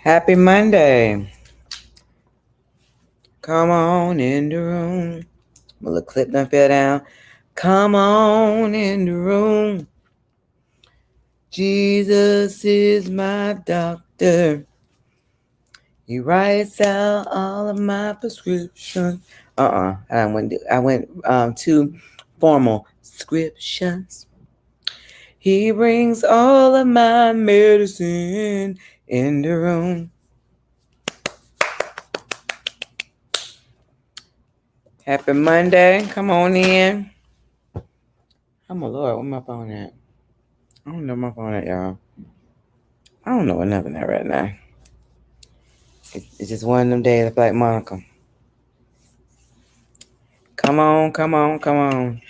Happy Monday. Come on in the room. My little clip done fell down. Come on in the room. Jesus is my doctor. He writes out all of my prescriptions. I went to formal scriptures. He brings all of my medicine in the room. Happy Monday. Come on in. Oh my Lord, where my phone at? I don't know my phone at, y'all. I don't know where nothing at right now. It's just one of them days I feel like Monica. Come on, come on, come on.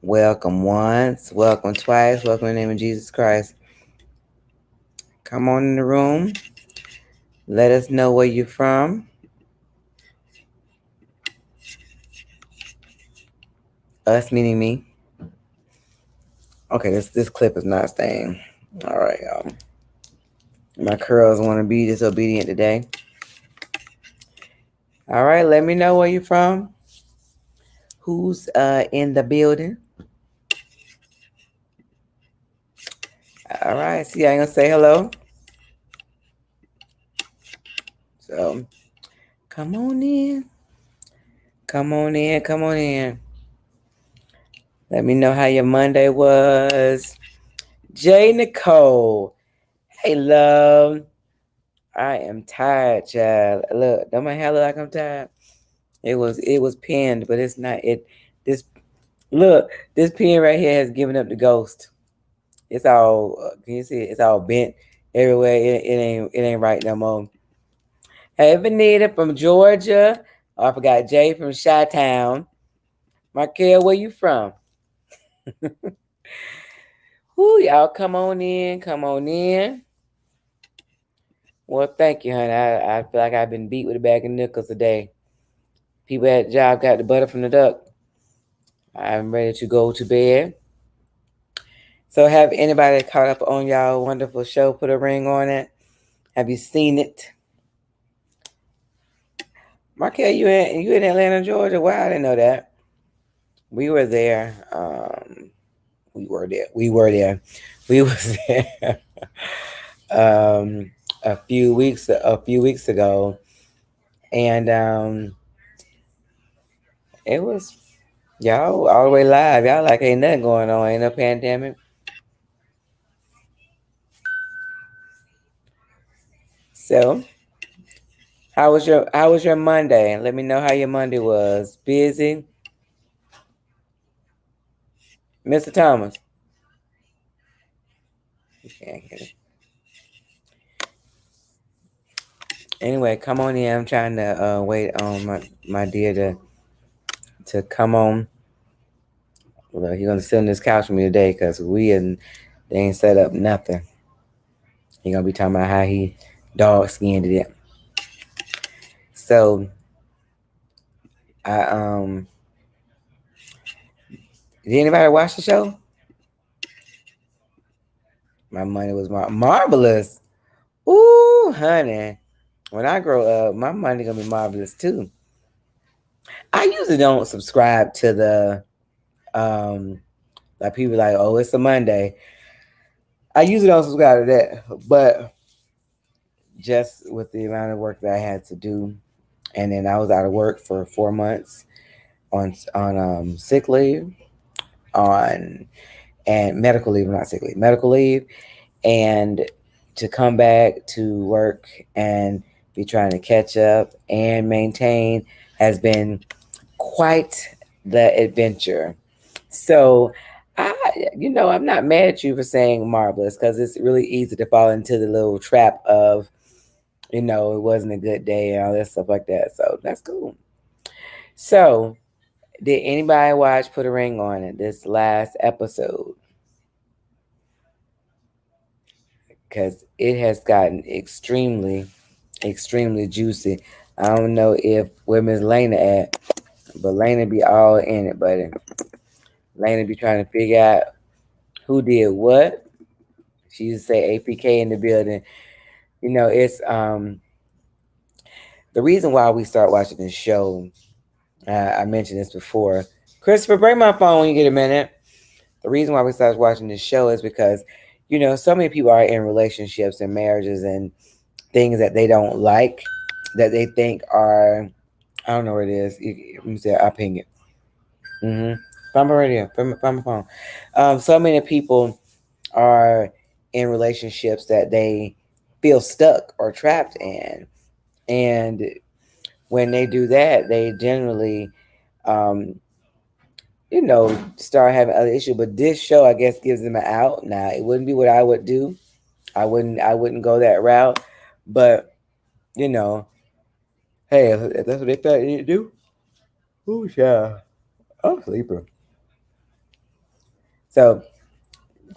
Welcome once, welcome twice, welcome in the name of Jesus Christ. Come on in the room. Let us know where you're from. Us meaning me. Okay, this clip is not staying. All right, y'all. My curls want to be disobedient today. All right, let me know where you're from. Who's in the building? All right, see, I ain't gonna say hello. So, come on in. Come on in, come on in. Let me know how your Monday was. J. Nicole. Hey, love. I am tired, child. Look, don't my hair look like I'm tired? It was pinned, but it's not. This look, this pin right here has given up the ghost. It's all can you see it? It's all bent everywhere. It ain't right no more. Hey, Vanita from Georgia. Oh, I forgot Jay from Chi-Town. Markel, where you from? Whoo, y'all come on in, come on in. Well, thank you, honey. I feel like I've been beat with a bag of nickels today. People at the job got the butter from the duck. I'm ready to go to bed. So have anybody caught up on y'all wonderful show, Put a Ring on It? Have you seen it? Markel, you in Atlanta, Georgia? Wow, I didn't know that. We were there. We were there. We was there a few weeks ago. And it was y'all all the way live. Y'all like ain't nothing going on, ain't no pandemic. So how was your Monday? Let me know how your Monday was. Busy? Mr. Thomas. You can't hear it. Anyway, come on in. I'm trying to wait on my dear to come on. Well, he's gonna sit on this couch with me today because they ain't set up nothing. He gonna be talking about how he dog skinned it. So I did anybody watch the show? My money was marvelous. Ooh, honey. When I grow up, my money gonna be marvelous too. I usually don't subscribe to the like people like, oh, it's a Monday. I usually don't subscribe to that, but just with the amount of work that I had to do, and then I was out of work for 4 months on sick leave, on and medical leave, not sick leave, medical leave, and to come back to work and be trying to catch up and maintain has been quite the adventure. So I'm not mad at you for saying marvelous because it's really easy to fall into the little trap of, it wasn't a good day and all that stuff like that. So that's cool. So did anybody watch Put a Ring on It this last episode? Because it has gotten extremely, extremely juicy. I don't know where Miss Lena at, but Lena be all in it, buddy. Lena be trying to figure out Who did what? She used to say APK in the building. It's the reason why we start watching this show. I mentioned this before. Christopher, bring my phone when you get a minute. The reason why we started watching this show is because, so many people are in relationships and marriages and things that they don't like, that they think are, I don't know what it is. Let me see, I'll ping it. Find my radio, find my phone. So many people are in relationships that they feel stuck or trapped in. And when they do that, they generally, um, start having other issues. But this show, I guess, gives them an out. Now, it wouldn't be what I would do. I wouldn't go that route. But, you know, hey, if that's what they felt you need to do, oh yeah, I'm a sleeper. So,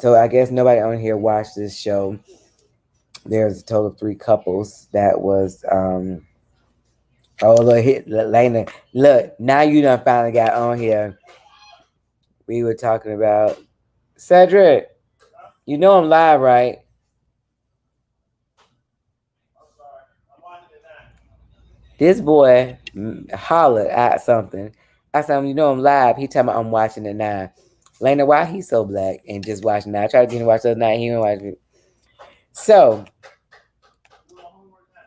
so I guess nobody on here watched this show. There's a total of 3 couples that was oh look hit Lena. Look, now you done finally got on here. We were talking about Cedric. You know I'm live, right? This boy hollered at something. I said, you know I'm live. He tell me I'm watching it now. Lena, why he so black and just watching that? I tried to get him to watch the other night. He didn't watch it. So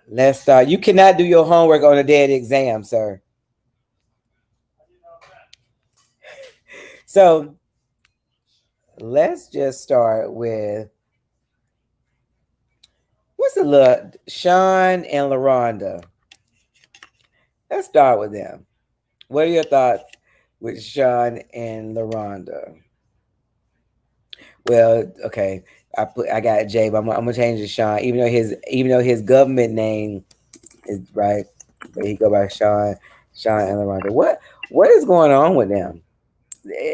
let's start. You cannot do your homework on a dead exam, sir. So let's just start with what's the look? Sean and LaRonda. Let's start with them. What are your thoughts with Sean and LaRonda? Well, okay. I got Jay, but I'm gonna change to Sean. Even though his government name is right, but he go by Sean and LaRonda. What is going on with them?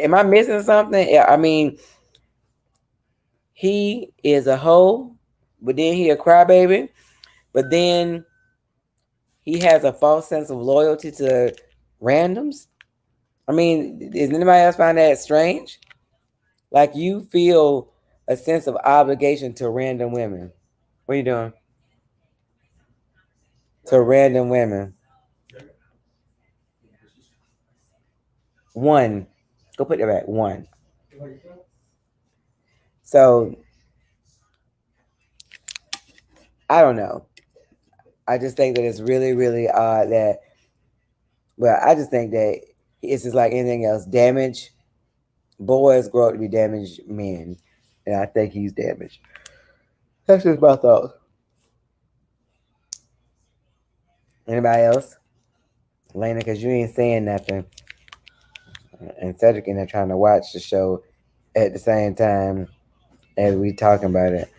Am I missing something? Yeah, I mean, he is a hoe, but then he a crybaby, but then he has a false sense of loyalty to randoms. I mean, does anybody else find that strange? Like you feel a sense of obligation to random women. What are you doing? To random women. One. Go put that back. One. So I don't know. I just think that it's really, really odd that well, I just think that it's just like anything else. Damaged boys grow up to be damaged men. And I think he's damaged. That's just my thoughts. Anybody else? Lena, because you ain't saying nothing. And Cedric and they're trying to watch the show at the same time as we talking about it.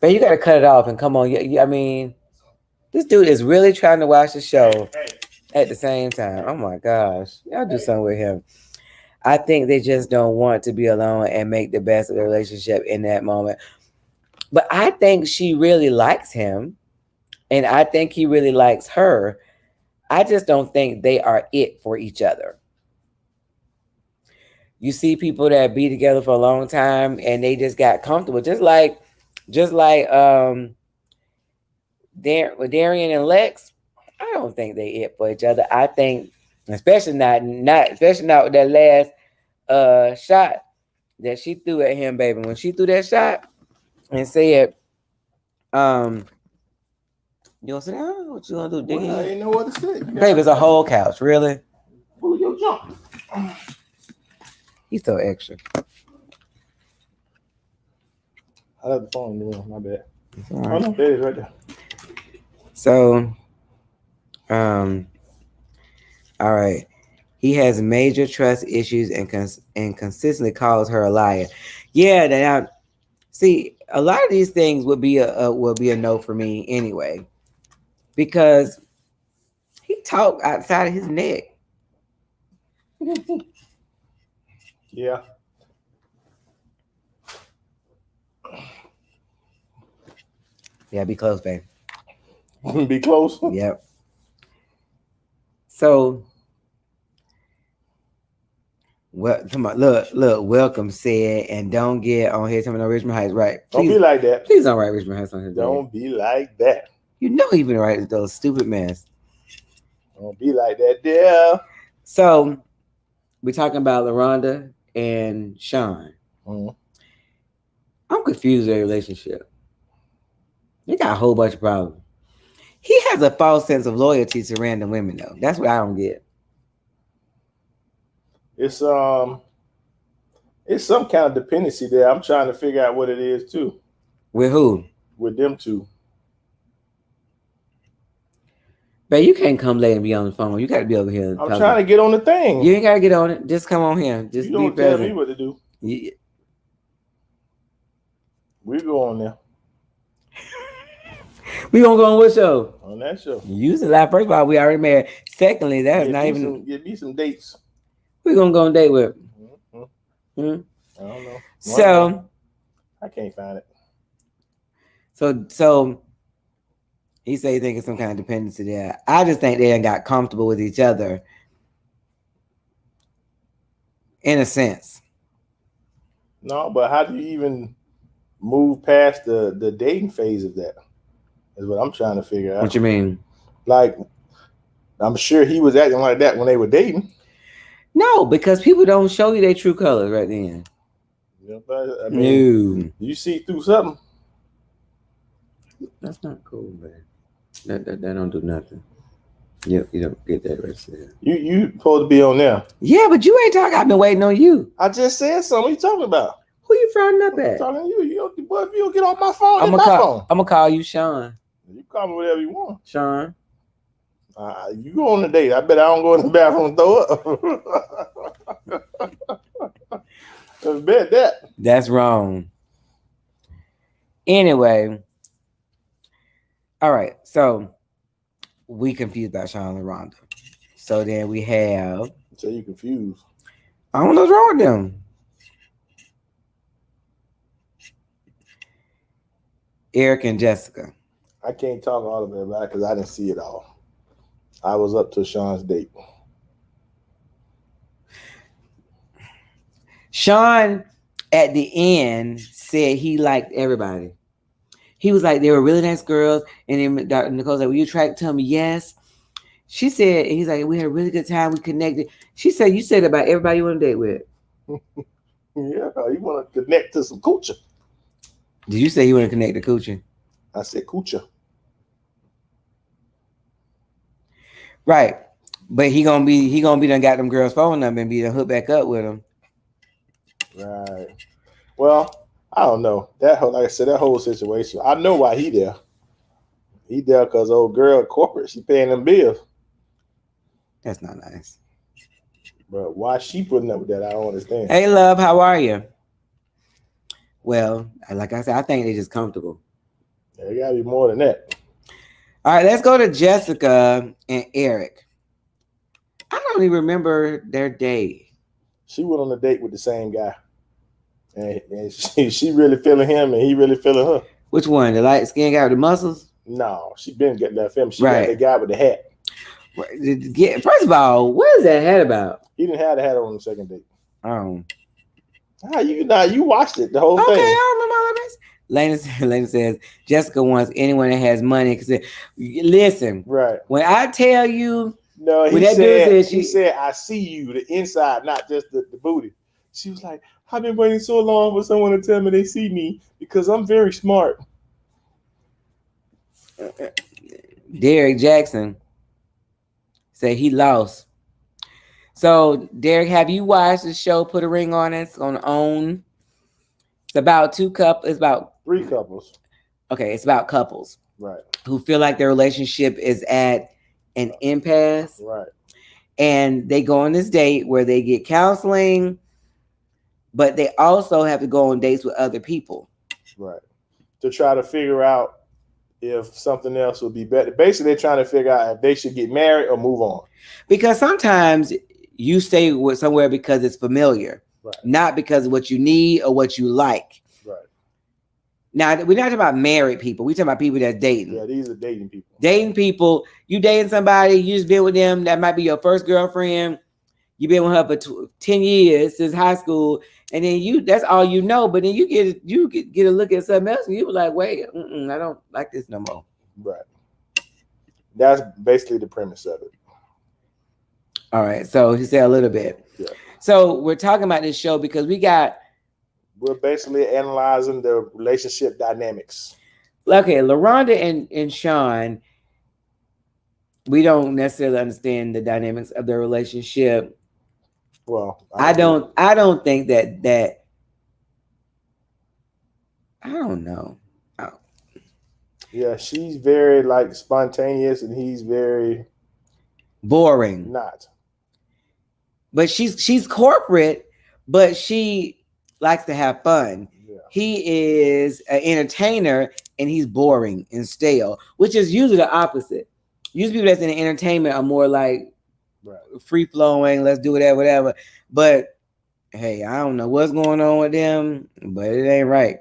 But you gotta cut it off and come on. I mean, this dude is really trying to watch the show at the same time. Oh my gosh. Y'all do something with him. I think they just don't want to be alone and make the best of the relationship in that moment. But I think she really likes him. And I think he really likes her. I just don't think they are it for each other. You see people that be together for a long time and they just got comfortable. Just like with Darian and Lex, I don't think they it for each other. I think, especially not with that last shot that she threw at him, baby. When she threw that shot and said, you gonna sit down? What you gonna do? Dig I ain't know what to say. Baby, it's a whole couch, really? Full of your junk. He's so extra. I left the phone in the room, my bad. Right. Oh no, there it is right there. So, all right. He has major trust issues and consistently calls her a liar. Yeah, that see a lot of these things would be a no for me anyway, because he talked outside of his neck. Yeah. Yeah, be close, babe. Be close. Yep. So Well, come on, look. Welcome said, and don't get on here telling me no Richmond Heights, right? Don't be like that. Please don't write Richmond Heights on his name. Don't be like that. You know he been writing those stupid mess. Don't be like that, dear. So we're talking about LaRonda and Sean. Mm-hmm. I'm confused with their relationship. They got a whole bunch of problems. He has a false sense of loyalty to random women, though. That's what I don't get. It's some kind of dependency there. I'm trying to figure out what it is too. With who? With them two. But you can't come late and be on the phone. You got to be over here. I'm trying to get on the thing. You ain't got to get on it. Just come on here. Just you don't tell me what to do. Yeah. We go on there. We gonna go on what show? On that show. Use it like, first of all, we already married. Secondly, that's not even. Give me some dates. We gonna go on a date with. Mm-hmm. I don't know. So I can't find it. So he said he think it's some kind of dependency there. I just think they got comfortable with each other. In a sense. No, but how do you even move past the dating phase of that? Is what I'm trying to figure out. What you mean? Like, I'm sure he was acting like that when they were dating. No, because people don't show you their true colors right then. Yeah, but, I mean, no. You see through something. That's not cool, man. That don't do nothing. You don't get that right there. You supposed to be on there. Yeah, but you ain't talking. I've been waiting on you. I just said something. What you talking about? Who you frowning up at? I'm talking to you. If you don't get off my phone, I'm gonna call you Sean. You call me whatever you want. Sean. You go on the date. I bet I don't go in the bathroom and throw up. I bet that. That's wrong. Anyway. All right. So we confused about Sean and LaRonda. So then we have. So you confused. I don't know what's wrong with them. Eric and Jessica. I can't talk all of it about it because I didn't see it all. I was up to Sean's date. Sean, at the end, said he liked everybody. He was like, they were really nice girls. And then Dr. Nicole's like, were you attracted to him? Yes. She said, he's like, we had a really good time. We connected. She said, you said about everybody you want to date with. Yeah, you want to connect to some coochie. Did you say you want to connect to coochie? I said coochie. Right. But he gonna be done got them girls' phone number and be done hook back up with them. Right. Well, I don't know. Like I said, that whole situation. I know why he there. He there because old girl at corporate, she paying them bills. That's not nice. But why she putting up with that, I don't understand. Hey, love, how are you? Well, like I said, I think they're just comfortable. Yeah, it gotta be more than that. All right, let's go to Jessica and Eric. I don't even remember their date. She went on a date with the same guy. And she really feeling him and he really feeling her. Which one? The light skin guy with the muscles? No, she been getting that film. She got the guy with the hat. First of all, what is that hat about? He didn't have the hat on the second date. Oh. You watched it, the whole thing. Okay, I remember all of this. Lena says, Jessica wants anyone that has money. Listen, right. When I tell you, no, he said, I see you, the inside, not just the booty. She was like, I've been waiting so long for someone to tell me they see me because I'm very smart. Derek Jackson said he lost. So, Derek, have you watched the show Put a Ring on It? It's on OWN. It's about it's about 3 couples. Okay, it's about couples. Right. Who feel like their relationship is at an impasse. Right. And they go on this date where they get counseling, but they also have to go on dates with other people. Right. To try to figure out if something else would be better. Basically, they're trying to figure out if they should get married or move on. Because sometimes you stay with somewhere because it's familiar, right, not because of what you need or what you like. Right. Now, we're not talking about married people. We're talking about people that's dating. Yeah, these are dating people. Dating people. You dating somebody, you just been with them. That might be your first girlfriend. You've been with her for 10 years since high school, and then that's all you know. But then you get a look at something else, and you were like, wait, I don't like this no more. Right. That's basically the premise of it. All right. So he said a little bit. Yeah. So we're talking about this show because we're basically analyzing the relationship dynamics. Okay, LaRonda and Sean, we don't necessarily understand the dynamics of their relationship. Well, I don't think that I don't know. Yeah, she's very like spontaneous and he's very boring. Not. But she's corporate, but she likes to have fun. Yeah. He is an entertainer and he's boring and stale, which is usually the opposite. Usually people that's in entertainment are more like free flowing, let's do whatever. But hey, I don't know what's going on with them, but it ain't right.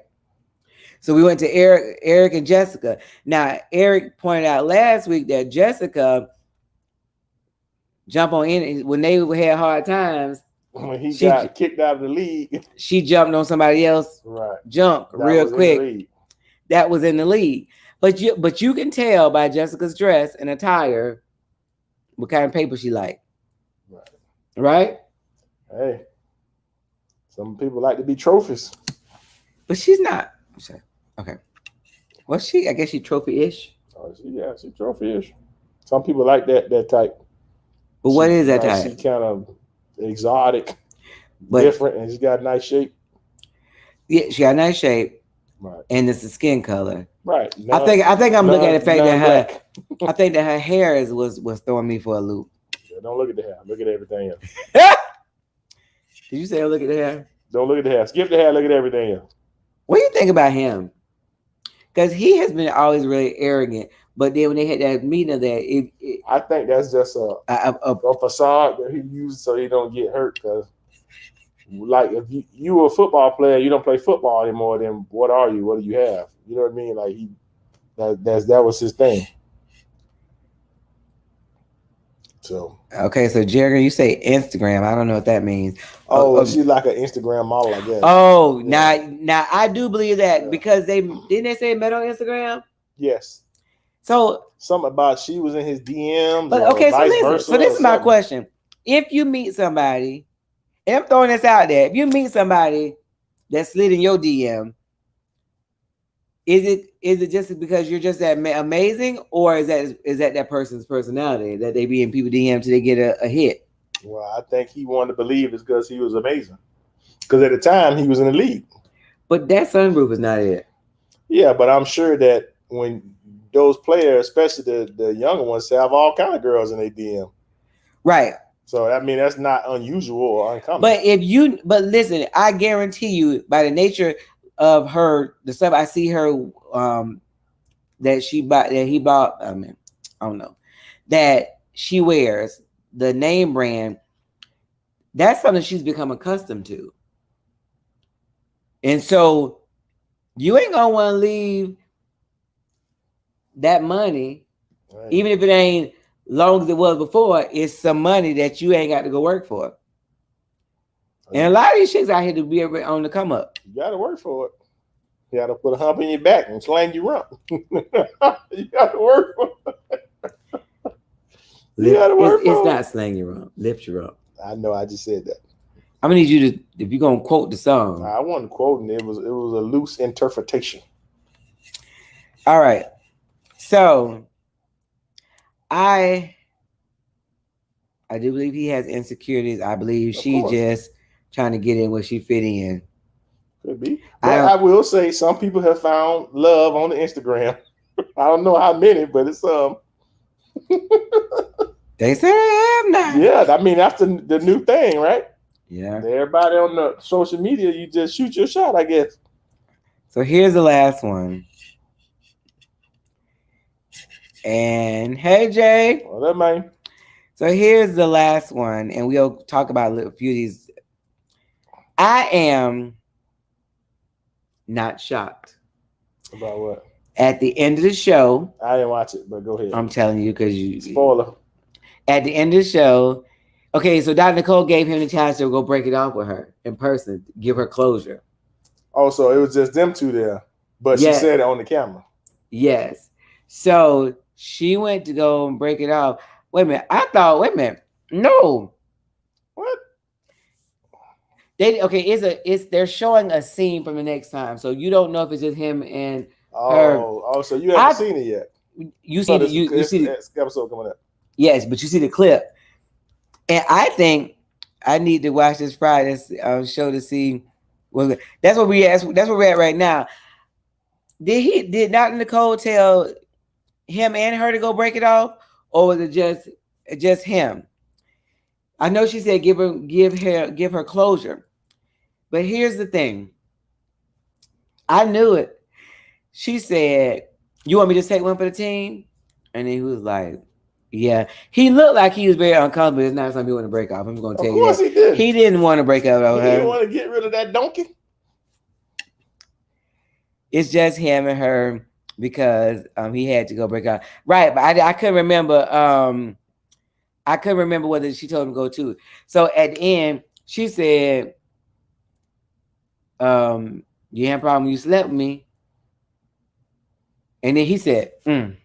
So we went to Eric and Jessica. Now, Eric pointed out last week that Jessica jumped on in when they had hard times. When he got kicked out of the league, she jumped on somebody else. Right, jumped real quick. That was in the league. But you can tell by Jessica's dress and attire what kind of paper she liked. Right? Hey, some people like to be trophies, but she's not. Okay. Well, I guess she's trophy-ish. Oh, she's trophy-ish. Some people like that type. But what is that type? She's kind of exotic, different, and she's got a nice shape. Yeah, she got a nice shape. Right. And it's the skin color. Right. I think I'm looking at the fact that I think that her hair was throwing me for a loop. Yeah, don't look at the hair. Look at everything else. Did you say look at the hair? Don't look at the hair. Skip the hair. Look at everything else. What do you think about him? Because he has been always really arrogant, but then when they had that meeting there, I think that's just a facade that he used so he don't get hurt. Because, like, if you were a football player, you don't play football anymore. Then what are you? What do you have? You know what I mean? Like that was his thing. So okay, so Jerry, you say Instagram. I don't know what that means. Oh, she's like an Instagram model, I guess. Oh, yeah. Now I do believe that because didn't they say met on Instagram? Yes. So something about she was in his DMs. But okay, so this is my question: if you meet somebody, and I'm throwing this out there, if you meet somebody that slid in your DM, is it just because you're just that amazing, or is that person's personality that they be in people DM till they get a hit? Well, I think he wanted to believe it's because he was amazing. Because at the time he was in the league. But that sunroof is not it. Yeah, but I'm sure that when those players, especially the younger ones, have all kind of girls in their DM. Right. So I mean that's not unusual or uncommon. But listen, I guarantee you, by the nature of her, the stuff I see her that he bought, I mean, I don't know, that she wears, the name brand, that's something she's become accustomed to. And so you ain't gonna want to leave that money, right, even if it ain't long as it was before. It's some money that you ain't got to go work for. And a lot of these chicks out here to be able on the come up. You got to work for it. You got to put a hump in your back and slang you rump. You got to work for it. You got to work for it. It's not slang your rump. Lift your rump. I know. I just said that. I'm gonna need you to, if you're gonna quote the song. I wasn't quoting. It was a loose interpretation. All right. So I do believe he has insecurities. I believe she's just trying to get in where she fit in. Could be. But I will say some people have found love on the Instagram. I don't know how many, but it's They say they have now. Yeah, I mean that's the new thing, right? Yeah. Everybody on the social media, you just shoot your shot, I guess. So here's the last one. And hey, Jay. Well, that man. So here's the last one, and we'll talk about a few of these. I am not shocked. About what? At the end of the show. I didn't watch it, but go ahead. I'm telling you because you. Spoiler. At the end of the show, Okay, so Dr. Nicole gave him the chance to go break it off with her in person, give her closure. Oh, so it was just them two there, but she said it on the camera. Yes. So she went to go and break it off. Wait a minute. Wait a minute. No. What? They're showing a scene from the next time. So you don't know if it's just him and her. Oh, so you haven't seen it yet. You see the episode coming up. Yes, but you see the clip. And I think I need to watch this Friday's show to see. Well, that's what we asked. That's where we're at right now. Did Dr. Nicole tell him and her to go break it off, or was it just him? I know she said give her closure, but here's the thing. I knew it. She said, "You want me to take one for the team?" And then he was like, "Yeah." He looked like he was very uncomfortable. It's not something he wanted to break off. I'm going to tell you. Of course he did. He didn't want to break up. He didn't want to get rid of that donkey. It's just him and her because he had to go break up. Right, but I couldn't remember. I couldn't remember whether she told him to go to. So at the end, she said, "You had a problem when you slept with me." And then he said, That's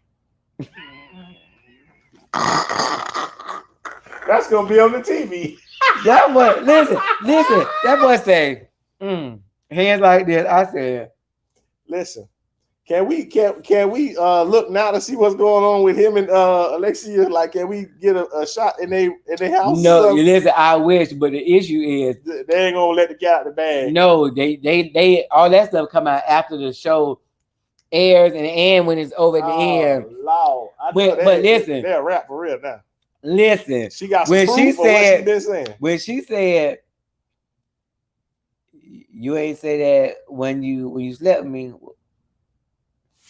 gonna be on the TV. That boy, listen. That boy say, hands like this. I said, listen. Can we look now to see what's going on with him and Alexia? Like, can we get a shot in their house? No, listen. I wish, but the issue is they ain't gonna let the cat out the bag. No, they all that stuff come out after the show airs and when it's over at the end. Lord. But listen, they're a rap for real now. Listen, she got some proof for what she been saying. When she said, "You ain't say that when you slept with me."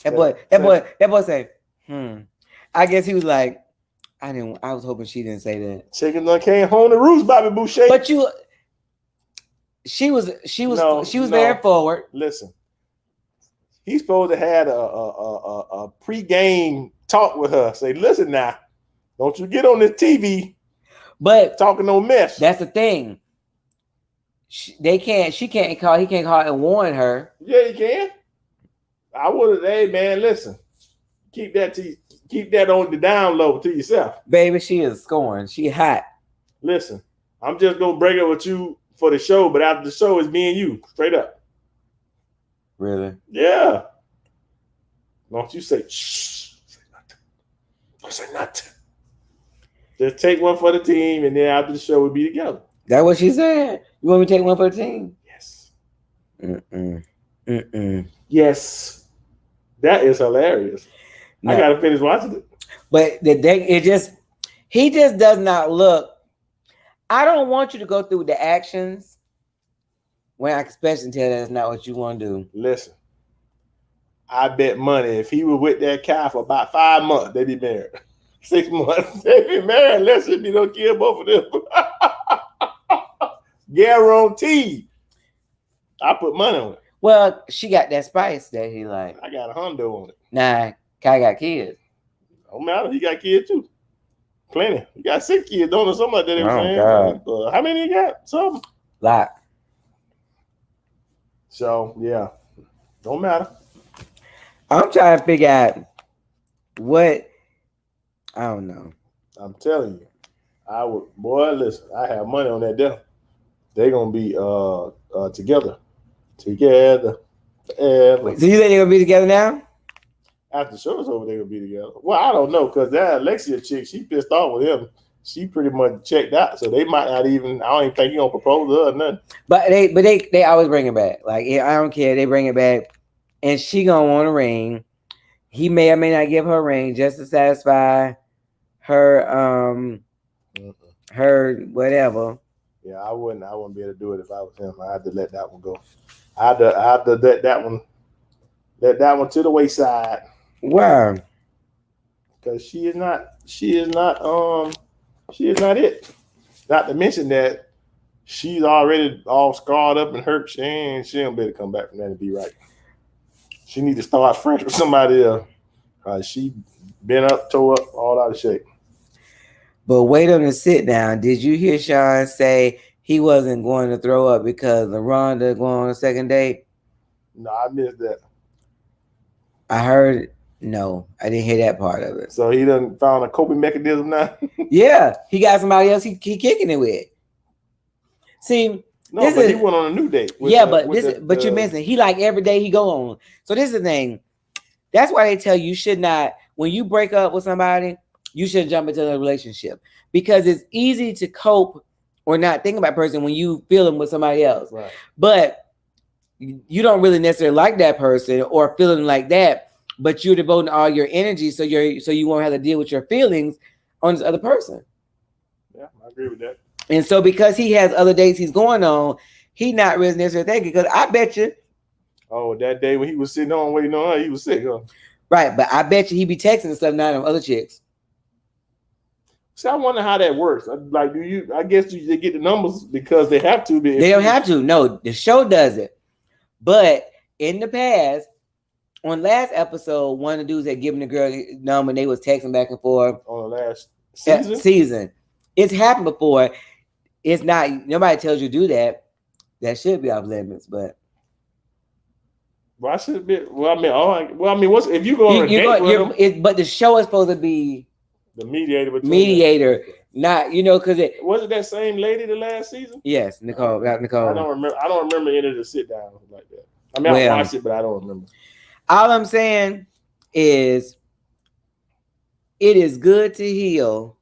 That boy say, I guess he was like, I was hoping she didn't say that. Chicken done came home to roost, Bobby Boucher. But she was very forward. Listen, he's supposed to have a pre-game talk with her. Say, listen now, don't you get on this TV, but talking no mess. That's the thing. He can't call and warn her. Yeah, he can. I would have. Hey man, listen, keep that on the down low to yourself, baby. She is scoring. She hot. Listen, I'm just gonna break up with you for the show, but after the show, it's me and you, straight up. Really? Yeah. Don't you say shh? Say nothing. Don't say nothing. Just take one for the team, and then after the show, we'll be together. That's what she said. You want me to take one for the team? Yes. Yes. That is hilarious. No. I gotta finish watching it. But he just does not look. I don't want you to go through the actions when I especially tell that's not what you want to do. Listen, I bet money if he was with that guy for about 5 months, they'd be married. 6 months, they'd be married unless he don't kill both of them. Guaranteed. I put money on it. Well, she got that spice that he like. I got a Hondo on it. Nah, Kai got kids. Don't matter. He got kids too. Plenty. He got 6 kids, don't know something like that. God. How many he got? Some. Lot. So yeah, don't matter. I'm trying to figure out what. I don't know. I'm telling you, I would. Boy, listen. I have money on that deal. They're gonna be together. Together. So you think they're gonna be together now? After the show's over, they're gonna be together. Well, I don't know, because that Alexia chick, she pissed off with him. She pretty much checked out, so they might not even. I don't even think he gonna propose to her or nothing. But they always bring it back. Like, I don't care, they bring it back, and she gonna want a ring. He may or may not give her a ring just to satisfy her her whatever. Yeah, I wouldn't be able to do it if I was him. I had to let that one go. I had to let that one to the wayside. Wow. Because she is not it. Not to mention that she's already all scarred up and hurt. She don't better come back from that and be right. She need to start fresh with somebody else. She been up, toe up, all out of shape. But wait on the sit down. Did you hear Sean say he wasn't going to throw up because LaRonda going on a second date? No, I missed that. I heard. No, I didn't hear that part of it. So he done found a coping mechanism now. Yeah, he got somebody else he kicking it with. See, no, but he went on a new date. Yeah, but you're missing. He like every day he go on. So this is the thing. That's why they tell you should not, when you break up with somebody, you shouldn't jump into a relationship, because it's easy to cope or not think about a person when you feeling with somebody else. Right. But you don't really necessarily like that person or feeling like that, but you're devoting all your energy so you won't have to deal with your feelings on this other person. Yeah, I agree with that. And so because he has other dates he's going on, he not really necessarily thinking, because I bet you. Oh, that day when he was sitting on waiting on her, he was sick, huh? Right, but I bet you he be texting stuff now to other chicks. See, I wonder how that works. Like, I guess they get the numbers because they have to. They don't have to. No, the show does it. But in the past, on last episode, one of the dudes had given the girl the number and they was texting back and forth. On the last season. It's happened before. It's not, nobody tells you to do that. That should be off limits, but. Well, I should be. Well, I mean, what's if you go on a date with him? But the show is supposed to be the mediator. Not, because it wasn't that same lady the last season. Yes, Nicole. Nicole. I don't remember any of the sit down like that. I mean, I watched it, but I don't remember. All I'm saying is, it is good to heal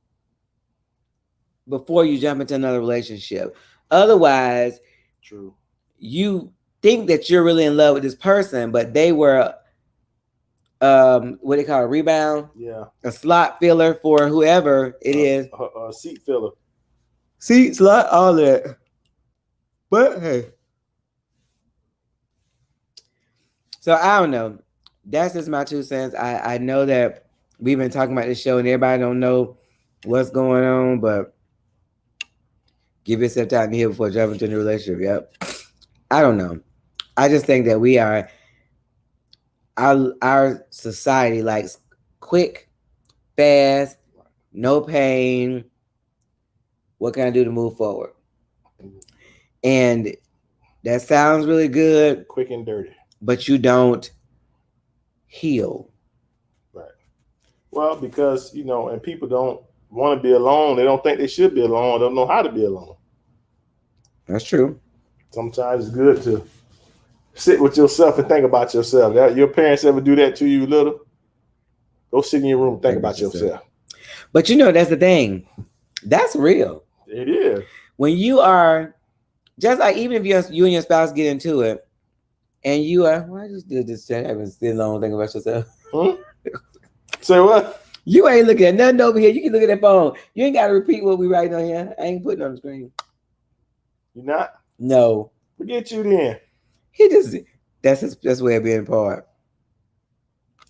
before you jump into another relationship. Otherwise, true. You think that you're really in love with this person, but they were what they call a rebound, a slot filler for whoever it is, a seat filler, seat slot, all that. But hey, so I don't know. That's just my 2 cents. I know that we've been talking about this show and everybody don't know what's going on, but give yourself time to heal before jumping into a relationship. Yep. I don't know. I just think that we are, our society likes quick, fast, no pain. What can I do to move forward? And that sounds really good. Quick and dirty. But you don't heal. Right. Well, because, and people don't want to be alone. They don't think they should be alone. They don't know how to be alone. That's true. Sometimes it's good to sit with yourself and think about yourself. Your parents ever do that to you, little? Go sit in your room and think about yourself. But that's the thing. That's real. It is. When you are, just like even if you and your spouse get into it, and you are, well, I just did this. I haven't sit alone and think about yourself. Say what? You ain't looking at nothing over here. You can look at that phone. You ain't got to repeat what we writing on here. I ain't putting it on the screen. You not? No. Forget you then. He just, that's his way of being apart.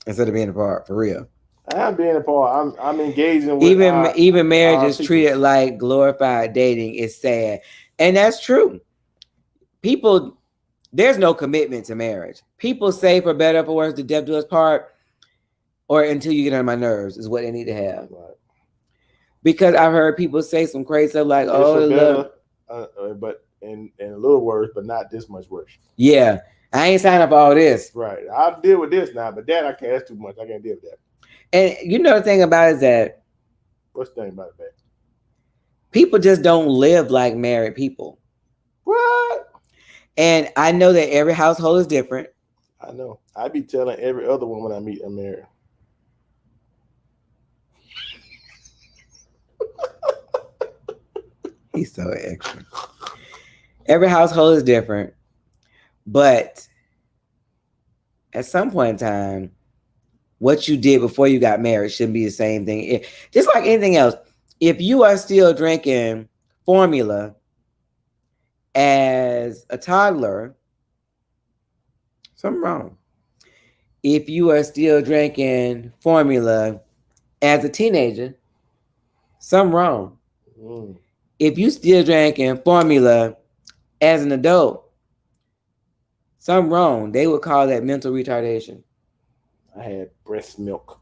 Instead of being apart, for real. I'm being apart. I'm engaging with even marriage is treated like glorified dating. Is sad. And that's true. People, there's no commitment to marriage. People say for better or for worse, the death do us part, or until you get on my nerves is what they need to have. Right. Because I've heard people say some crazy stuff like, but in a little worse, but not this much worse. Yeah. I ain't signed up for all this. Right. I'll deal with this now, but that I can't. That's too much. I can't deal with that. And the thing about it is that. What's the thing about it, babe? People just don't live like married people. What? And I know that every household is different. I know. I be telling every other woman I meet I'm married. He's so extra. Every household is different. But at some point in time, what you did before you got married shouldn't be the same thing. Just like anything else, if you are still drinking formula as a toddler, something wrong. If you are still drinking formula as a teenager, something wrong. If you still drinking formula as an adult, something wrong. They would call that mental retardation. I had breast milk.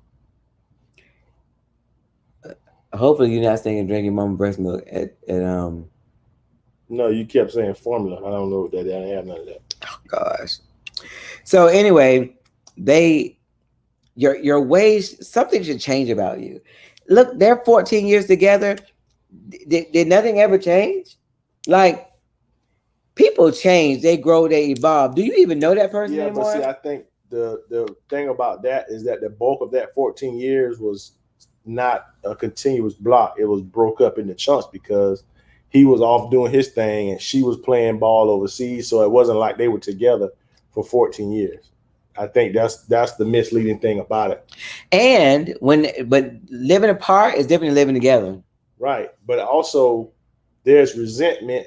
Hopefully you're not staying and drinking mama breast milk at No, you kept saying formula. I don't know what that is. I didn't have none of that. Oh gosh. So anyway, they your ways, something should change about you. Look, they're 14 years together. Did nothing ever change? Like, people change, they grow, they evolve. Do you even know that person anymore? But see, I think the thing about that is that the bulk of that 14 years was not a continuous block. It was broke up into chunks because he was off doing his thing and she was playing ball overseas. So it wasn't like they were together for 14 years. I think that's the misleading thing about it. And but living apart is different than living together. Right. But also there's resentment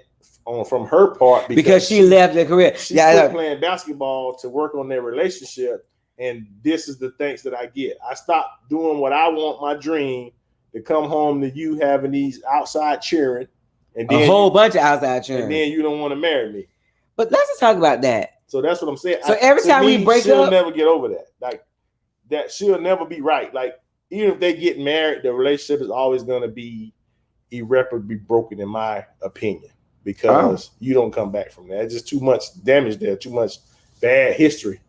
from her part because she left the career. She quit playing basketball to work on their relationship. And this is the things that I get. I stopped doing what I want, my dream, to come home to you having these outside cheering. And then a whole bunch of outside cheering. And then you don't want to marry me. But let's just talk about that. So that's what I'm saying. So every time we break she'll up, never get over that. Like, that she'll never be right. Like, even if they get married, the relationship is always going to be irreparably broken, in my opinion, because you don't come back from that. It's just too much damage there, too much bad history.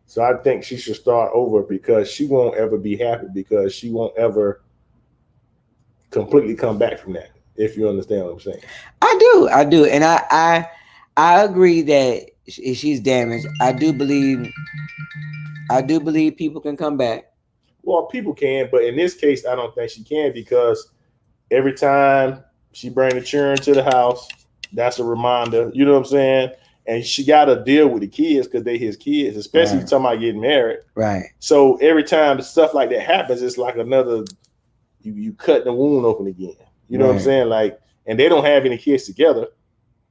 So I think she should start over, because she won't ever be happy, because she won't ever completely come back from that, if you understand what I'm saying. I do. And I agree that she's damaged. I do believe people can come back. Well, people can, but in this case, I don't think she can, because every time she bring the children to the house, that's a reminder. You know what I'm saying? And she got to deal with the kids because they his kids, especially right. Talking about getting married. Right. So every time stuff like that happens, it's like another, you cut the wound open again. You know what I'm saying? Like, and they don't have any kids together.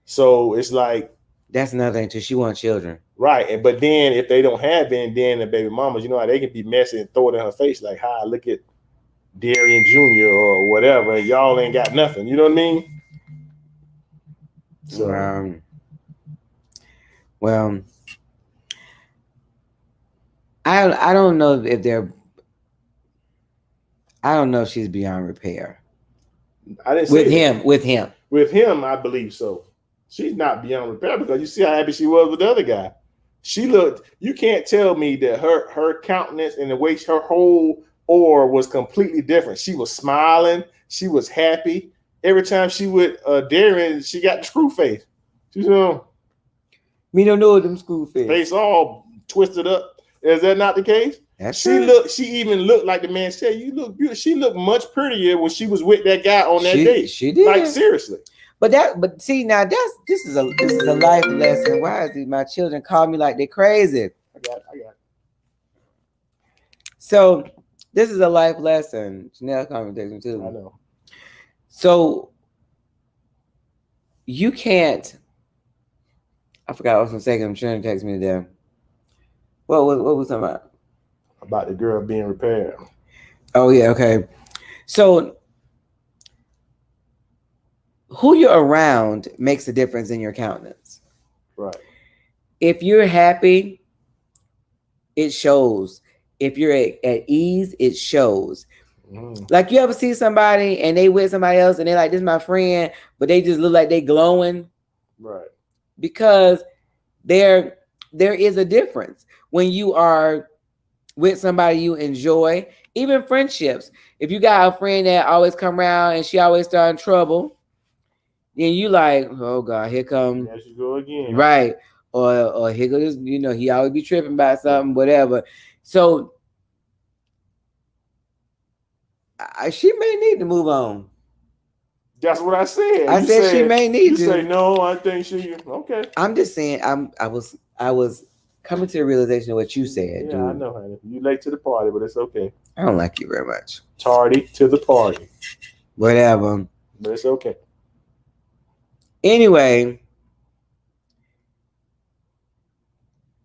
So it's like. That's another thing too. She wants children. Right. But then if they don't have any, then the baby mamas, you know how they can be messy and throw it in her face like, hi, look at Darian Jr. or whatever. And y'all ain't got nothing. You know what I mean? So. Well, I don't know if they're. I don't know if she's beyond repair. I didn't say with him. With him, I believe so. She's not beyond repair, because you see how happy she was with the other guy. She looked. You can't tell me that her countenance and the way her whole aura was completely different. She was smiling. She was happy. Every time she with Darian, she got the screw face. She's Me don't know them screw face all twisted up. Is that not the case? She even looked like the man said, you look beautiful. She looked much prettier when she was with that guy on that date. She did. Like, seriously. But see, now this is a life lesson. Why is my children call me like they're crazy? I got it. So this is a life lesson. Janelle conversation too. I know. So you can't. I forgot what I was gonna say. I'm trying to text me there. What was talking about? About the girl being repaired. Oh yeah, okay. So who you're around makes a difference in your countenance. Right. If you're happy, it shows. If you're at ease, it shows. Like, you ever see somebody and they with somebody else and they're like, this is my friend, but they just look like they glowing. Right. Because there is a difference when you are with somebody you enjoy, even friendships. If you got a friend that always come around and she always start in trouble, then you like, oh God, here come. There she go again. Right. Or here goes, he always be tripping about something, whatever. So she may need to move on. That's what I said. I said she may need to. You say no. I think she. Okay. I'm just saying. I was coming to the realization of what you said. Yeah, dude. I know, honey. You late to the party, but it's okay. I don't like you very much. Tardy to the party. Whatever. But it's okay. Anyway,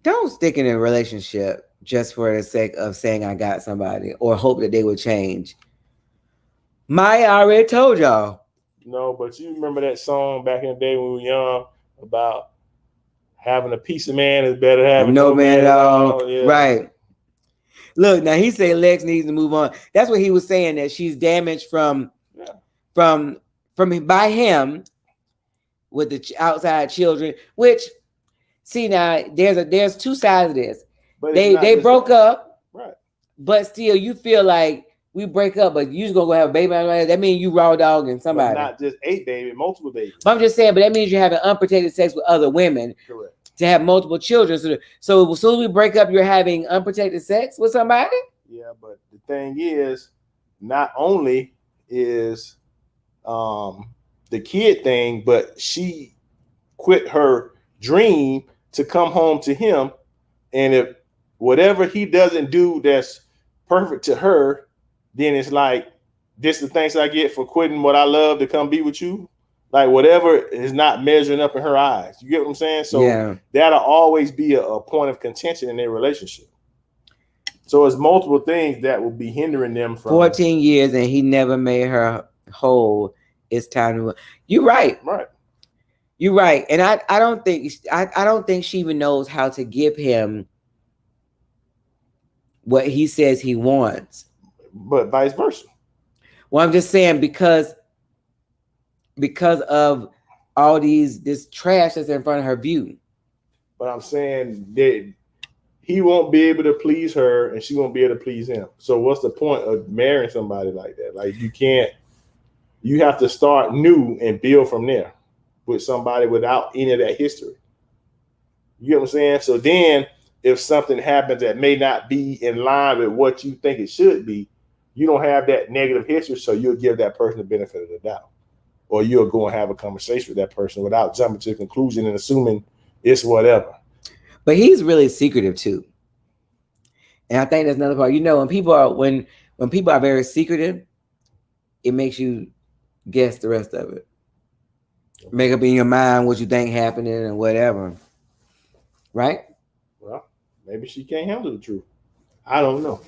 don't stick in a relationship just for the sake of saying I got somebody or hope that they will change. Maya already told y'all. No, but you remember that song back in the day when we were young about having a piece of man is better than having no man at all. Yeah. Right. Look, now he said Lex needs to move on. That's what he was saying, that she's damaged from Yeah. From by him with the outside children, which see now there's two sides of this. But they broke up, right? But still, you feel like we break up, but you just gonna go have a baby. That means you raw dogging somebody. But not just a baby, multiple babies. But I'm just saying, but that means you're having unprotected sex with other women. Correct. To have multiple children. So as soon as we break up, you're having unprotected sex with somebody? Yeah, but the thing is, not only is the kid thing, but she quit her dream to come home to him. And if whatever he doesn't do that's perfect to her, then it's like, this is the thanks I get for quitting what I love to come be with you. Like whatever is not measuring up in her eyes. You get what I'm saying? So that'll always be a point of contention in their relationship. So it's multiple things that will be hindering them from 14 years and he never made her whole. It's time to. You're right. Right. You're right. And I don't think she even knows how to give him what he says he wants. But vice versa. Well, I'm just saying because of all this trash that's in front of her view. But I'm saying that he won't be able to please her and she won't be able to please him. So what's the point of marrying somebody like that? Like you have to start new and build from there with somebody without any of that history. You get what I'm saying? So then if something happens that may not be in line with what you think it should be, you don't have that negative history, so you'll give that person the benefit of the doubt. Or you'll go and have a conversation with that person without jumping to a conclusion and assuming it's whatever. But he's really secretive too. And I think that's another part. You know, when people are very secretive, it makes you guess the rest of it. Make up in your mind what you think happening and whatever. Right? Well, maybe she can't handle the truth. I don't know.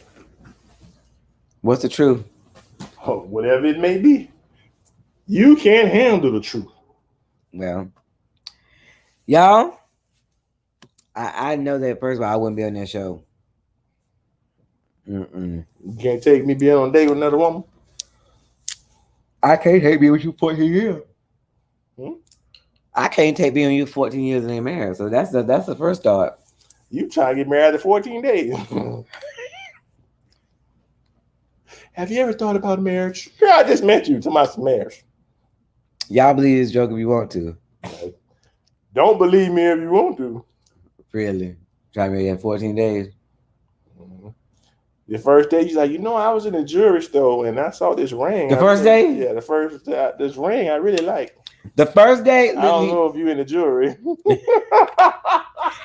What's the truth? Oh, whatever it may be. You can't handle the truth. Well, y'all, I know that first of all, I wouldn't be on that show. You can't take me being on a date with another woman? I can't take being with you 14 years. I can't take being with you 14 years and ain't married. So that's the first thought. You try to get married after 14 days. Have you ever thought about marriage? Girl, I just met you to my marriage. Y'all believe this joke if you want to. Don't believe me if you want to. Really? Try me in 14 days. The first day, she's like, I was in a jewelry store and I saw this ring. The first day? Yeah, the first this ring I really like. The first day? I don't know if you're in the jewelry.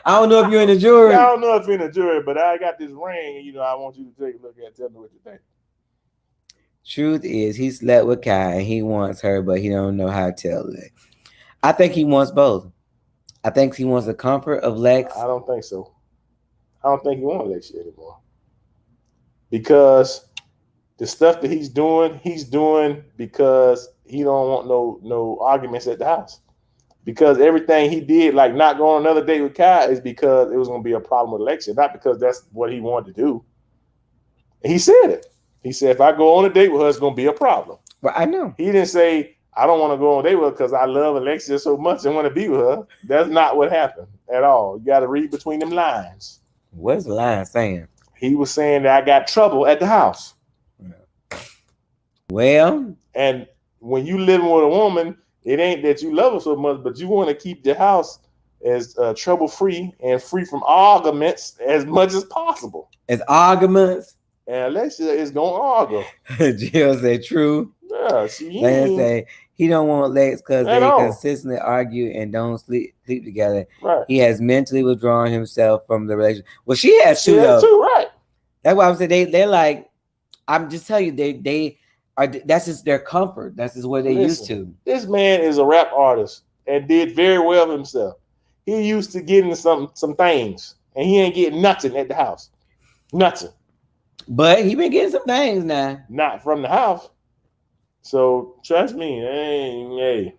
I don't know if you're in the jewelry. I don't know if you're in the jewelry, but I got this ring and I want you to take a look at it. Tell me what you think. Truth is, he slept with Kai and he wants her, but he don't know how to tell it. I think he wants both. I think he wants the comfort of Lex. I don't think so. I don't think he wants Lexi anymore. Because the stuff that he's doing because he don't want no arguments at the house. Because everything he did, like not going on another date with Kai, is because it was going to be a problem with Lexi, not because that's what he wanted to do. And he said it. He said, if I go on a date with her, it's going to be a problem. Well, I know. He didn't say, I don't want to go on a date with her because I love Alexia so much and want to be with her. That's not what happened at all. You got to read between them lines. What's the line saying? He was saying that I got trouble at the house. Well. And when you living with a woman, it ain't that you love her so much, but you want to keep the house as trouble-free and free from arguments as much as possible. As arguments? And Alexia is going to argue. Jill said true. Yeah, Lance say he don't want Lex because they consistently argue and don't sleep together. Right. He has mentally withdrawn himself from the relationship. Well, she has too, though. Too, right. That's why I'm saying they're like, I'm just telling you, they are. That's just their comfort. That's just what they used to. This man is a rap artist and did very well for himself. He used to getting some things, and he ain't getting nothing at the house. Nothing. But he been getting some things now. Not from the house. So trust me, hey.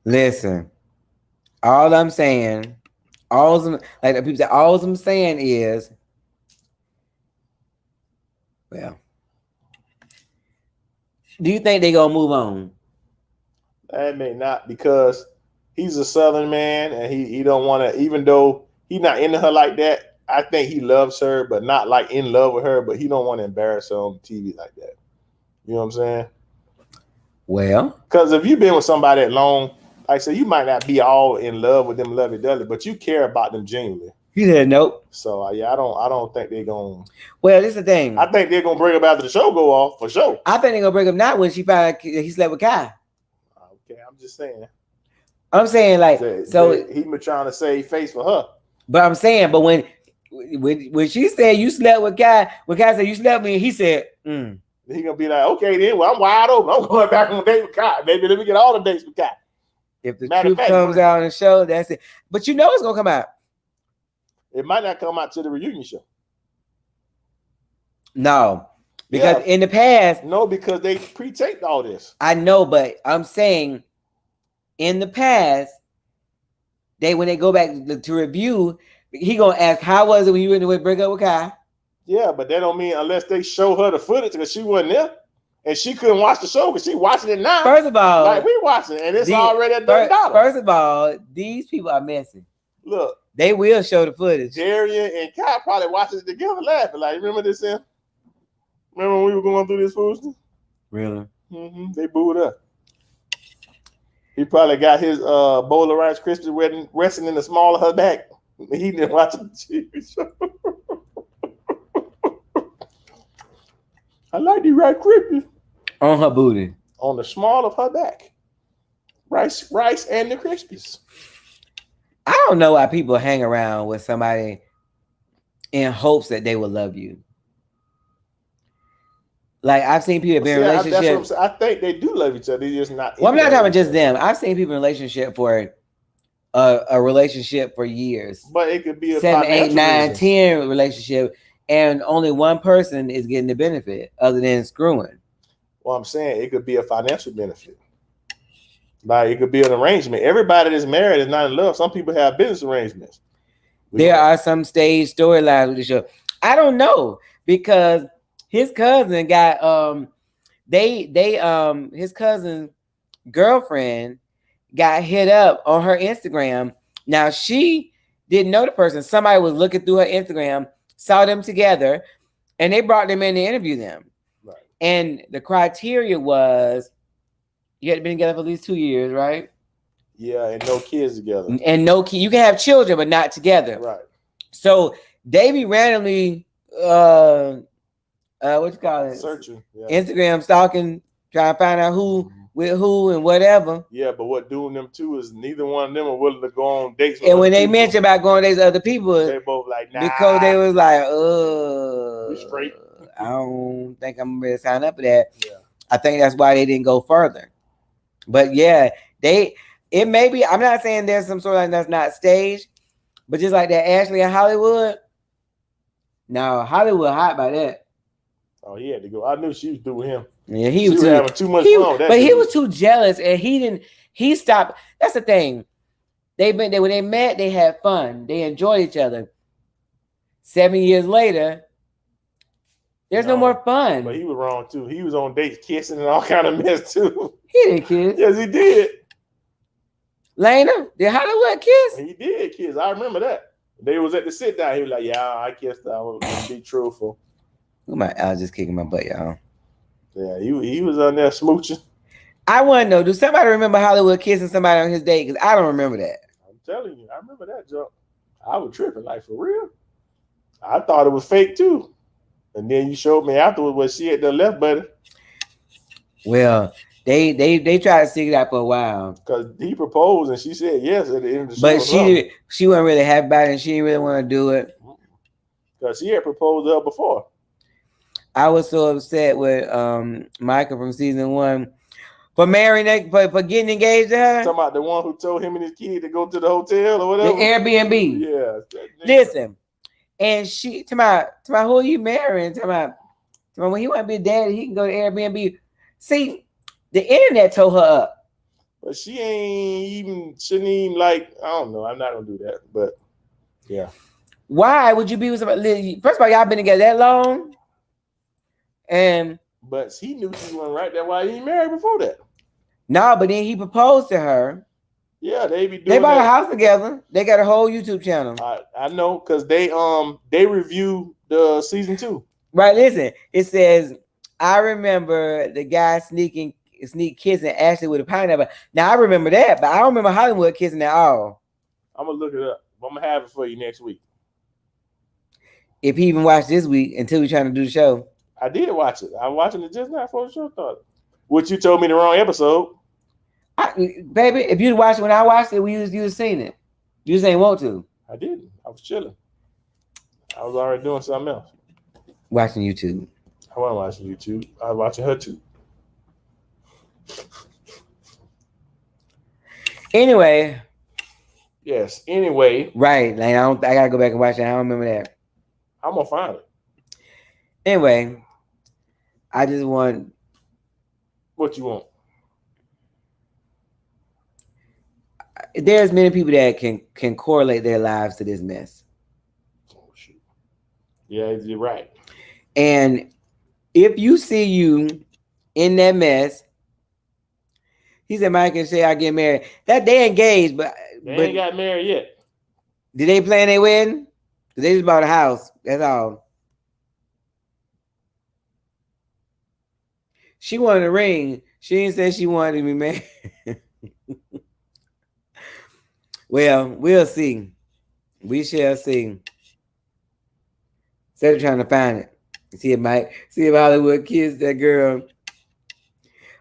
Listen, all I'm saying, all I'm saying is, well, Do you think they gonna move on? That may not, because he's a Southern man and he don't want to, even though he not into her like that. I think he loves her, but not like in love with her. But he don't want to embarrass her on TV like that. You know what I'm saying? Well, because if you've been with somebody that long, like I said, you might not be all in love with them lovey dovey, but you care about them genuinely. he said nope. So yeah, I don't think they're gonna. Well, this is the thing. I think they're gonna bring up after the show go off for sure. I think they're gonna bring up now when she found out he slept with Kai. Okay, I'm just saying. I'm saying like so he been trying to save face for her. But I'm saying, but when she said you slept with Kai, when Kai said you slept with me, he said, He gonna be like, okay, then, well, I'm wide open. I'm going back on a date with Kai. Maybe let me get all the dates with Kai. If the truth comes out on the show, that's it. But you know it's gonna come out. It might not come out to the reunion show. No, because in the past, no, because they pre-taped all this. I know, but I'm saying, in the past, when they go back to review, he gonna ask, how was it when you went to break up with Kai? Yeah, but that don't mean unless they show her the footage because she wasn't there and she couldn't watch the show because she watching it now. First of all, like we watching it and it's already a $30. First of all, these people are messy. Look, they will show the footage. Darian and Kai probably watching it together laughing. Like, remember this? Remember when we were going through this foolishness? Really? Mm-hmm. They booed up. He probably got his bowl of Rice Krispies resting in the small of her back. He didn't watch the TV show. I like these Rice Krispies. On her booty. On the small of her back. Rice and the Krispies. I don't know why people hang around with somebody in hopes that they will love you. Like, I've seen people be in relationships. I think they do love each other. They're just not. Well, I'm not talking about just them. I've seen people in relationship for a relationship for years. But it could be a 7, 8, 9, 10 relationship, and only one person is getting the benefit other than screwing. Well, I'm saying it could be a financial benefit. Like, it could be an arrangement. Everybody that's married is not in love. Some people have business arrangements. There are some stage storylines with the show. I don't know, because his cousin got his cousin's girlfriend got hit up on her Instagram. Now, she didn't know the person. Somebody was looking through her Instagram, saw them together, and they brought them in to interview them. Right. And the criteria was you had to be together for at least 2 years, right? Yeah, and no kids together. And no kid. You can have children, but not together. Right. So they be randomly what you call it? Searching. Yeah. Instagram stalking, trying to find out who with who and whatever. Yeah, but what doing them too is neither one of them are willing to go on dates. And when they mention about going on dates with other people, they both like, nah. Because they was like, we straight. I don't think I'm ready to sign up for that. Yeah. I think that's why they didn't go further. But yeah, it may be, I'm not saying there's some sort of that's not staged, but just like that Ashley in Hollywood. No, Hollywood hot by that. Oh, he had to go. I knew she was doing him. Yeah, he was having too much fun. But he was too jealous, and he stopped. That's the thing. When they met, they had fun. They enjoyed each other. 7 years later, there's no more fun. But he was wrong too. He was on dates kissing and all kind of mess too. He didn't kiss. Yes, he did. Lena, did Hollywood kiss? He did kiss. I remember that. They was at the sit down. He was like, "Yeah, I kissed her. I was gonna be truthful." I was just kicking my butt, y'all. Yeah, he was on there smooching. I want to know, do somebody remember Hollywood kissing somebody on his date? Because I don't remember that. I'm telling you, I remember that jump. I was tripping, like, for real. I thought it was fake too. And then you showed me afterwards what she had done left, buddy. Well, they tried to stick it out for a while. Because he proposed and she said yes at the end of the show. But she wasn't really happy about it and she didn't really want to do it. Because she had proposed to her before. I was so upset with Michael from season 1 for marrying for getting engaged to her. Talking about the one who told him and his kid to go to the hotel or whatever. The Airbnb. Yeah. Listen, and she to my who are you marrying? To my when he want to be a daddy, he can go to Airbnb. See, the internet told her up. But she shouldn't even like, I don't know. I'm not gonna do that. But yeah. Why would you be with somebody? First of all, y'all been together that long. And But he knew she wasn't right. That's why he ain't married before that. No, but then he proposed to her. Yeah, they be doing. They bought a house together. They got a whole YouTube channel. I know because they review the season 2. Right. Listen, it says I remember the guy sneak kissing Ashley with a pineapple. Now I remember that, but I don't remember Hollywood kissing at all. I'm gonna look it up. I'm gonna have it for you next week. If he even watched this week until we trying to do the show. I did watch it. I'm watching it just now before the show started. Which you told me the wrong episode. Baby, if you'd watched it when I watched it, you'd seen it. You just ain't want to. I didn't. I was chilling. I was already doing something else. Watching YouTube. I wasn't watching YouTube. I was watching her too. Anyway. Yes. Anyway. Right. Like I gotta go back and watch it. I don't remember that. I'm gonna find it. Anyway, I just want. What you want? There's many people that can correlate their lives to this mess. Oh shoot. Yeah, you're right. And if you see you in that mess, he said, Mike and Shay, I get married. That they engaged, but they ain't got married yet. Did they plan their wedding? They just bought a house. That's all. She wanted a ring. She didn't say she wanted to be married. Well, we'll see. We shall see. Instead of trying to find it. See if Hollywood kissed that girl.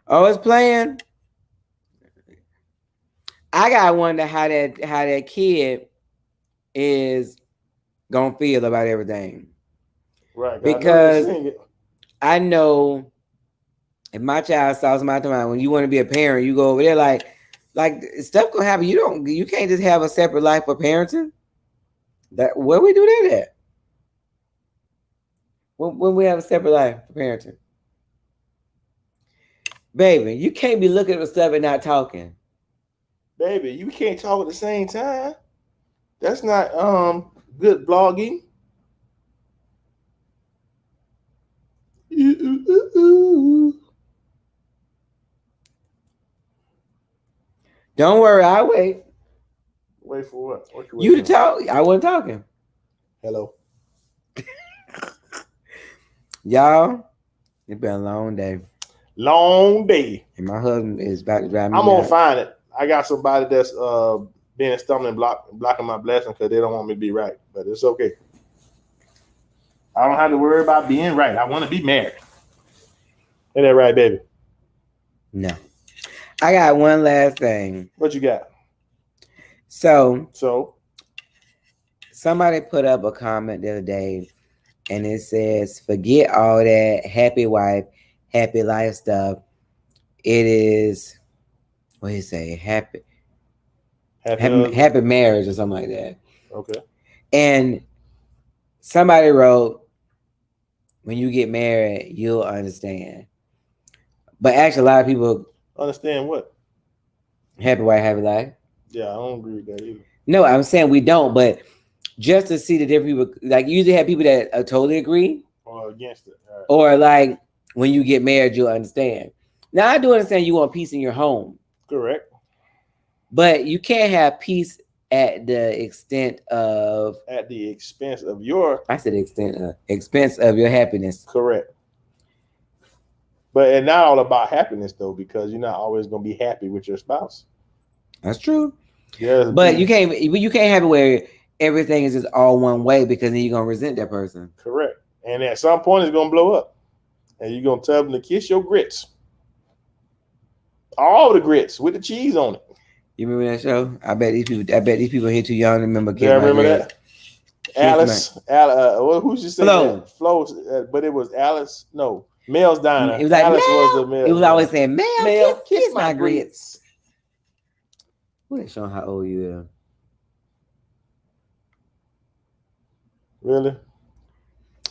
Oh, it's playing. I gotta wonder how that kid is gonna feel about everything. Right. Because I know if my child saw somebody when you want to be a parent, you go over there like stuff gonna happen. You can't just have a separate life for parenting. Where we do that at? When we have a separate life for parenting. Baby, you can't be looking at the stuff and not talking. Baby, you can't talk at the same time. That's not good blogging. Don't worry, I'll wait. Wait for what? You to talk. I wasn't talking. Hello. Y'all, it's been a long day. Long day. And my husband is about to drive me. I'm gonna find it. I got somebody that's being a stumbling block, blocking my blessing because they don't want me to be right. But it's okay. I don't have to worry about being right. I want to be married. Ain't that right, baby? No. I got one last thing. What you got? So somebody put up a comment the other day, and it says, "Forget all that happy wife, happy life stuff. It is, what do you say? Happy marriage or something like that." Okay. And somebody wrote, "When you get married, you'll understand." But actually, a lot of people understand what? Happy wife, happy life. Yeah, I don't agree with that either. No, I'm saying we don't, but just to see the different people, like you usually have people that totally agree or against it, right. Or like when you get married, you'll understand. Now I do understand you want peace in your home, correct? But you can't have peace at the expense of your. I said expense of your happiness. Correct. But it's not all about happiness though, because you're not always gonna be happy with your spouse. That's true. Yeah, but you can't have it where everything is just all one way, because then you're gonna resent that person. Correct. And at some point it's gonna blow up. And you're gonna tell them to kiss your grits. All the grits with the cheese on it. You remember that show? I bet these people here too young to remember. Yeah, I remember that. Alice, who's just saying that? Flo, but it was Alice. No, Mel's Diner. It was like Alice Mel. Was the Mel. It was always saying, Mel, kiss my grits. Who is showing how old you are? Really?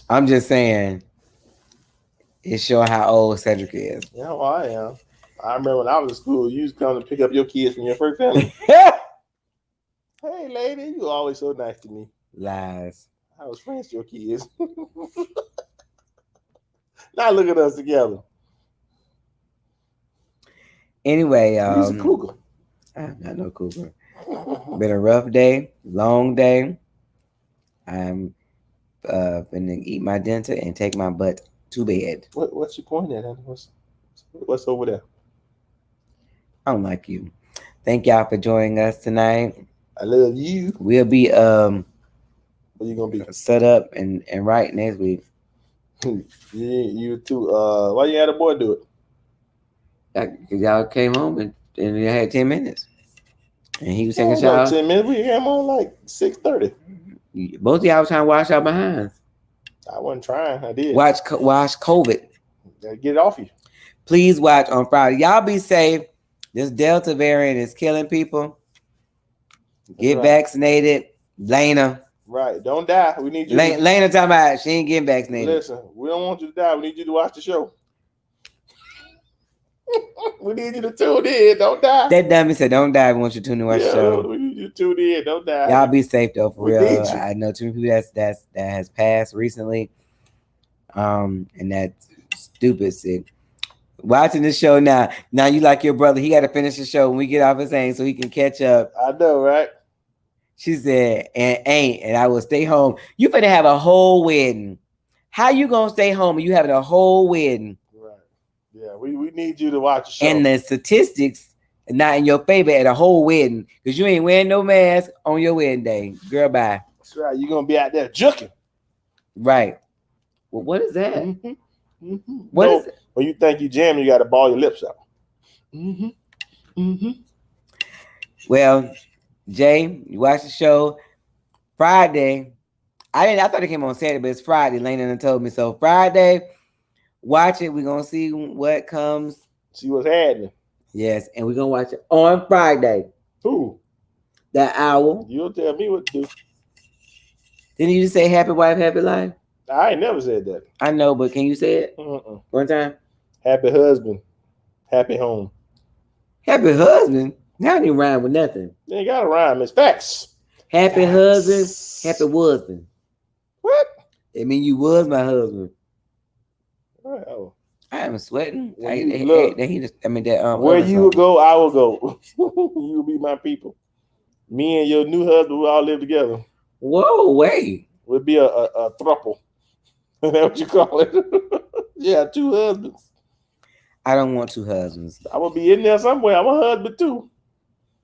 I'm just saying. It's showing how old Cedric is. Yeah, well, I am. I remember when I was in school, you used to come to pick up your kids from your first family. Hey, lady, you were always so nice to me. Lies. I was friends with your kids. Now look at us together. Anyway, he's a cougar. I'm not no cougar. Been a rough day, long day. I'm gonna eat my dinner and take my butt to bed. What's you pointing at? What's over there? I don't like you. Thank y'all for joining us tonight. I love you. We'll be Where you gonna be? set up and right next week. You too. Why you had a boy do it? Y'all came home and you had 10 minutes. And he was taking a shower. shower. 10 minutes. We came on like 6:30. Both of y'all was trying to wash our behinds. I wasn't trying. I did. Wash COVID. Get it off you. Please watch on Friday. Y'all be safe. This Delta variant is killing people. Get vaccinated. Lena. Right. Don't die. We need you. Lena talking about she ain't getting vaccinated. Listen, we don't want you to die. We need you to watch the show. We need you to tune in. Don't die. That dummy said, "Don't die. We want you to tune in and watch the show." We need you to tune in. Don't die. Y'all be safe though, for real. I know too many people that has passed recently. And that's stupid sick. Watching the show now. Now you like your brother. He got to finish the show when we get off his thing so he can catch up. I know, right? She said, and I will stay home. You finna have a whole wedding. How you gonna stay home and you having a whole wedding? Right. Yeah, we need you to watch the show. And the statistics are not in your favor at a whole wedding because you ain't wearing no mask on your wedding day. Girl, bye. That's right. You're gonna be out there juking. Right. Well, what is that? Mm-hmm. Mm-hmm. What is it? When you think you jamming, you got to ball your lips out. Mm-hmm. Mm-hmm. Well, Jay, you watch the show Friday. I thought it came on Saturday, but it's Friday. Lena done told me so. Friday, watch it. We're gonna see what comes. See what's happening. Yes, and we're gonna watch it on Friday. Who? That hour. You'll tell me what to do. Didn't you just say happy wife, happy life? I ain't never said that. I know, but can you say it one time? Happy husband, happy home. Happy husband? That ain't rhyme with nothing. They ain't got to rhyme. It's facts. Happy husband, happy husband. What? It mean you was my husband. Oh. I am sweating. Where you go, I will go. You will be my people. Me and your new husband, we all live together. Whoa, wait. We'll be a throuple. Is that what you call it? Yeah, 2 husbands. I don't want 2 husbands. I'm gonna be in there somewhere. I'm a husband too.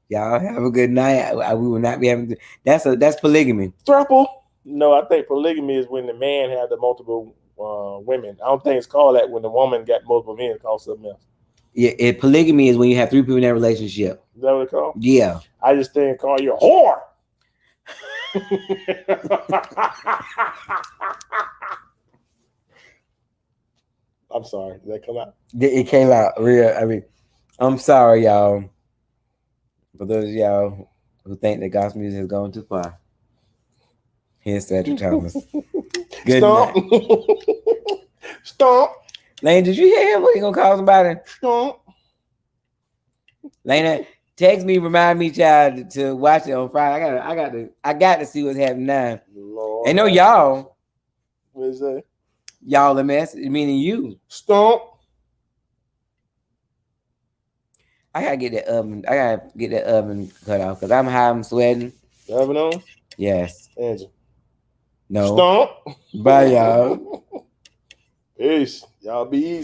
Y'all have a good night. We will not be having. That's polygamy. Throuple? No, I think polygamy is when the man has the multiple women. I don't think it's called that when the woman got multiple men. It's called something else. Yeah, polygamy is when you have 3 people in that relationship. Is that what it's called? Yeah. I just think call you a whore. I'm sorry. Did that come out? It came out real. I mean, I'm sorry, y'all. For those of y'all who think that gospel music has gone too far, here's Cedric Thomas. Good Stomp. night. Stomp. Lane, did you hear him? What he gonna call somebody? Stomp. Lena, text me, remind me, child, to watch it on Friday. I got to see what's happening now. Lord, ain't no y'all. What is that? Y'all the mess, meaning you. Stomp. I gotta get that oven cut off because I'm high, I'm sweating. The oven on? Yes. Angela. No. Stomp. Bye, y'all. Peace. Y'all be easy.